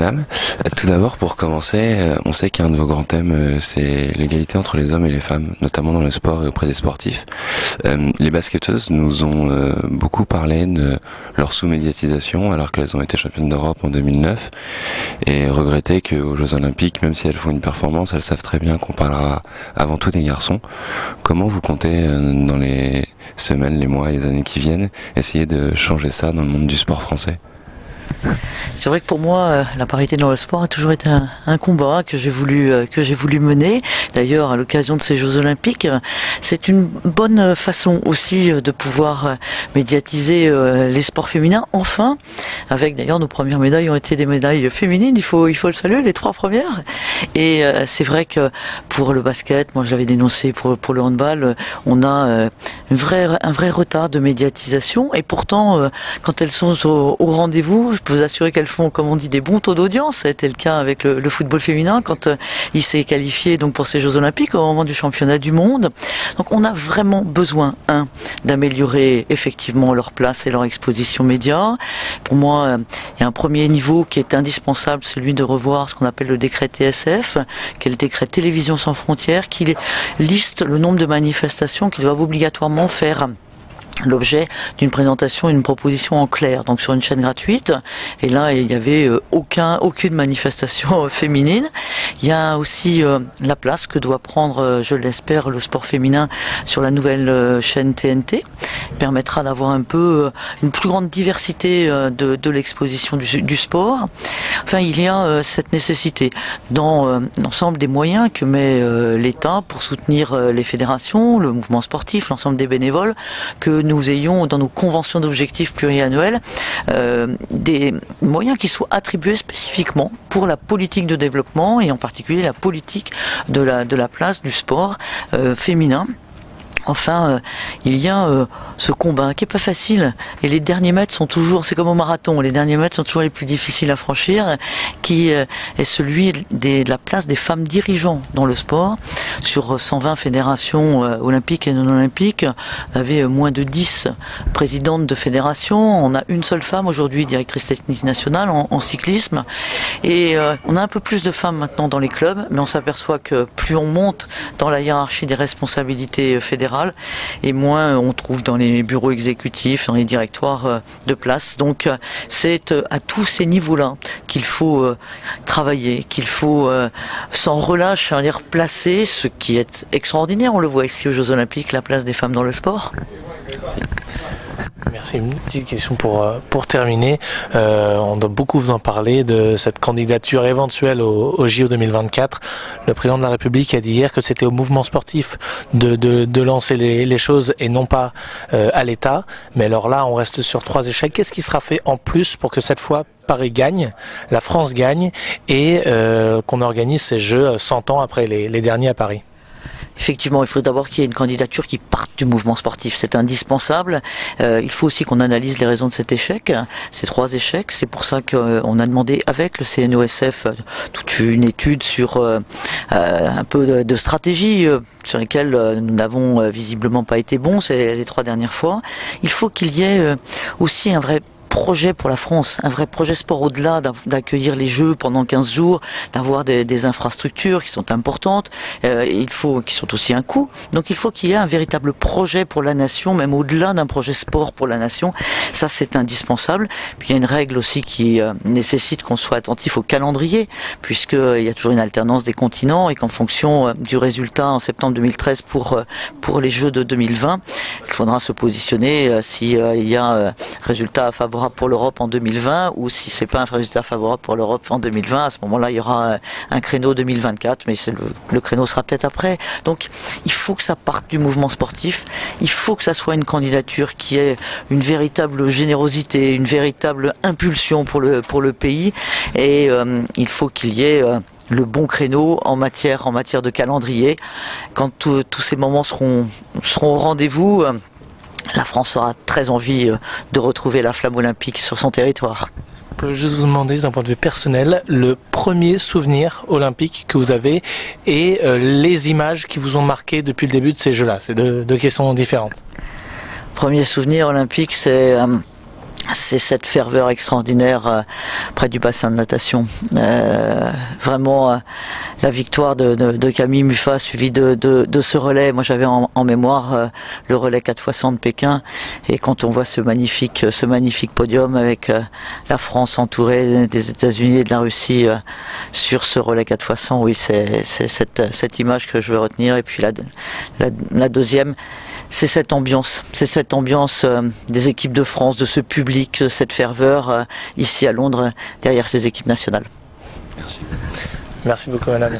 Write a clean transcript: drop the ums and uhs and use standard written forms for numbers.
madame. Tout d'abord, pour commencer, on sait qu'un de vos grands thèmes, c'est l'égalité entre les hommes et les femmes, notamment dans le sport et auprès des sportifs. Les basketteuses nous ont beaucoup parlé de leur sous-médiatisation alors qu'elles ont été championnes d'Europe en 2009 et regretter qu'aux Jeux Olympiques, même si elles font une performance, elles savent très bien qu'on parlera avant tout des garçons. Comment vous comptez, dans les semaines, les mois et les années qui viennent, essayer de changer ça dans le monde du sport français? C'est vrai que pour moi, la parité dans le sport a toujours été un combat que j'ai voulu mener. D'ailleurs, à l'occasion de ces Jeux Olympiques, c'est une bonne façon aussi de pouvoir médiatiser les sports féminins. Enfin, avec d'ailleurs nos premières médailles ont été des médailles féminines. Il faut le saluer, les 3 premières. Et c'est vrai que pour le basket, moi je l'avais dénoncé pour le handball, on a un vrai retard de médiatisation. Et pourtant, quand elles sont au rendez-vous, je peux vous assurer qu'elles font, comme on dit, des bons taux d'audience. Ça a été le cas avec le football féminin quand il s'est qualifié donc pour ces Jeux Olympiques au moment du championnat du monde. Donc on a vraiment besoin, d'améliorer effectivement leur place et leur exposition média. Pour moi, il y a un premier niveau qui est indispensable, celui de revoir ce qu'on appelle le décret TSF, qui est le décret Télévision sans frontières, qui liste le nombre de manifestations qui doivent obligatoirement faire l'objet d'une présentation, une proposition en clair, donc sur une chaîne gratuite. Et là, il n'y avait aucune manifestation féminine. Il y a aussi la place que doit prendre, je l'espère, le sport féminin sur la nouvelle chaîne TNT. Il permettra d'avoir un peu une plus grande diversité de l'exposition du sport. Enfin, il y a cette nécessité dans l'ensemble des moyens que met l'État pour soutenir les fédérations, le mouvement sportif, l'ensemble des bénévoles, que nous ayons dans nos conventions d'objectifs pluriannuels des moyens qui soient attribués spécifiquement pour la politique de développement et en particulier la politique de la place du sport féminin. Enfin, il y a ce combat qui est pas facile et les derniers mètres sont toujours, c'est comme au marathon, les derniers mètres sont toujours les plus difficiles à franchir, qui est celui de la place des femmes dirigeants dans le sport. Sur 120 fédérations olympiques et non olympiques, on avait moins de 10 présidentes de fédérations. On a une seule femme aujourd'hui, directrice technique nationale en cyclisme, et on a un peu plus de femmes maintenant dans les clubs, mais on s'aperçoit que plus on monte dans la hiérarchie des responsabilités fédérales, et moins on trouve dans les bureaux exécutifs, dans les directoires de place. Donc c'est à tous ces niveaux-là qu'il faut travailler, qu'il faut sans relâche placer ce qui est extraordinaire. On le voit ici aux Jeux Olympiques, la place des femmes dans le sport. Merci. Une petite question pour terminer. On doit beaucoup vous en parler de cette candidature éventuelle au JO 2024. Le président de la République a dit hier que c'était au mouvement sportif de lancer les choses et non pas à l'État. Mais alors là, on reste sur 3 échecs. Qu'est-ce qui sera fait en plus pour que cette fois Paris gagne, la France gagne et qu'on organise ces Jeux 100 ans après les derniers à Paris? Effectivement, il faut d'abord qu'il y ait une candidature qui parte du mouvement sportif. C'est indispensable. Il faut aussi qu'on analyse les raisons de cet échec, ces 3 échecs. C'est pour ça qu'on a demandé avec le CNOSF toute une étude sur un peu de stratégie sur lesquelles nous n'avons visiblement pas été bons les 3 dernières fois. Il faut qu'il y ait aussi un vrai projet pour la France, un vrai projet sport au-delà d'accueillir les Jeux pendant 15 jours, d'avoir des infrastructures qui sont importantes, qui sont aussi un coût. Donc il faut qu'il y ait un véritable projet pour la nation, même au-delà d'un projet sport pour la nation. Ça, c'est indispensable. Puis il y a une règle aussi qui nécessite qu'on soit attentif au calendrier, puisqu'il y a toujours une alternance des continents et qu'en fonction du résultat en septembre 2013 pour les Jeux de 2020, il faudra se positionner s'il y a un résultat favorable pour l'Europe en 2020 ou si c'est pas un résultat favorable pour l'Europe en 2020, à ce moment-là il y aura un créneau 2024, mais le créneau sera peut-être après. Donc il faut que ça parte du mouvement sportif, il faut que ça soit une candidature qui ait une véritable générosité, une véritable impulsion pour le pays, et il faut qu'il y ait le bon créneau en matière de calendrier. Quand tous ces moments seront au rendez-vous, la France aura très envie de retrouver la flamme olympique sur son territoire. Je peux juste vous demander, d'un point de vue personnel, le premier souvenir olympique que vous avez et les images qui vous ont marqué depuis le début de ces Jeux-là. C'est deux questions différentes. Premier souvenir olympique, c'est c'est cette ferveur extraordinaire près du bassin de natation. Vraiment, la victoire de Camille Muffat suivie de ce relais. Moi, j'avais en mémoire le relais 4x100 de Pékin. Et quand on voit ce magnifique podium avec la France entourée des États-Unis et de la Russie sur ce relais 4x100, oui, c'est cette image que je veux retenir. Et puis la deuxième, c'est cette ambiance des équipes de France, de ce public, cette ferveur ici à Londres, derrière ces équipes nationales. Merci. Merci beaucoup, madame.